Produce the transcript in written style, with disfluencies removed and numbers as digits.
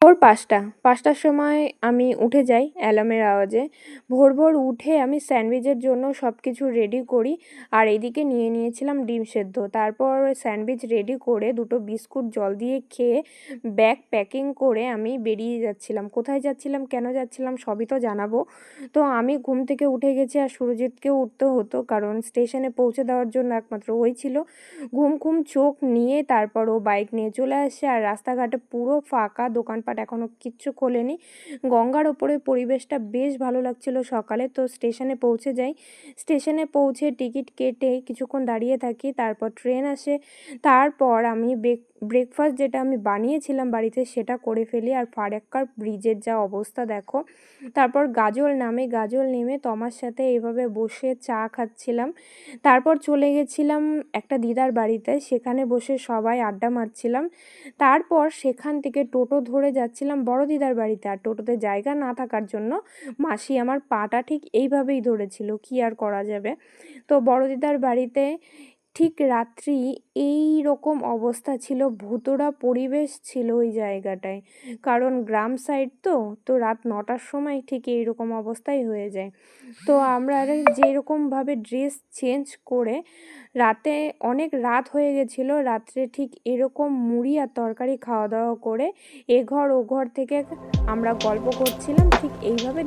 ভোর ৫টার সময় আমি উঠে যাই অ্যালার্মের আওয়াজে। ভোর, ভোর উঠে আমি স্যান্ডউইচের জন্য সব কিছু রেডি করি। আর এদিকে নিয়ে নিয়েছিলাম ডিম সেদ্ধ। তারপর স্যান্ডউইচ রেডি করে ২ টো বিস্কুট জল দিয়ে খেয়ে ব্যাগ প্যাকিং করে আমি বেরিয়ে যাচ্ছিলাম। কোথায় যাচ্ছিলাম, কেন যাচ্ছিলাম সবই তো জানাবো। তো আমি ঘুম থেকে উঠে গেছি আর সুরজিৎকেও উঠতে হতো, কারণ স্টেশনে পৌঁছে দেওয়ার জন্য একমাত্র ওই ছিল। ঘুম চোখ নিয়ে তারপর ও বাইক নিয়ে চলে আসে আর রাস্তাঘাটে পুরো ফাঁকা, দোকানপাট এখনও কিচ্ছু খোলেনি। গঙ্গার ওপরে পরিবেশটা বেশ ভালো লাগছিল সকালে। তো স্টেশনে পৌঁছে যাই। স্টেশনে পৌঁছে টিকিট কেটে কিছুক্ষণ দাঁড়িয়ে থাকি, তারপর ট্রেন আসে। তারপর আমি ব্রেকফাস্ট যেটা আমি বানিয়েছিলাম বাড়িতে সেটা করে ফেলি। আর ফারাক্কার ব্রিজের যা অবস্থা দেখো। তারপর গাজল নেমে তমার সাথে এভাবে বসে চা খাচ্ছিলাম। তারপর চলে গেছিলাম একটা দিদার বাড়িতে, সেখানে বসে সবাই আড্ডা মারছিলাম। তারপর সেখান থেকে টোটো ধরে যাচ্ছিলাম বড় দিদার বাড়িতে। আর টোটোতে জায়গা না থাকার জন্য মাসি আমার পাটা ঠিক এইভাবেই ধরেছিল, কি আর করা যাবে। তো বড় দিদার বাড়িতে ঠিক রাত্রি এই রকম অবস্থা ছিল, ভুতুড়া পরিবেশ ছিল ওই জায়গাটায়। কারণ গ্রাম সাইড তো রাত ৯টার সময় ঠিক এইরকম অবস্থাই হয়ে যায়। তো আমরা যেরকমভাবে ড্রেস চেঞ্জ করে রাতে, অনেক রাত হয়ে গেছিলো, রাত্রে ঠিক এরকম মুড়ি আর তরকারি খাওয়া দাওয়া করে এ ঘর ও ঘর থেকে আমরা গল্প করছিলাম ঠিক এইভাবে।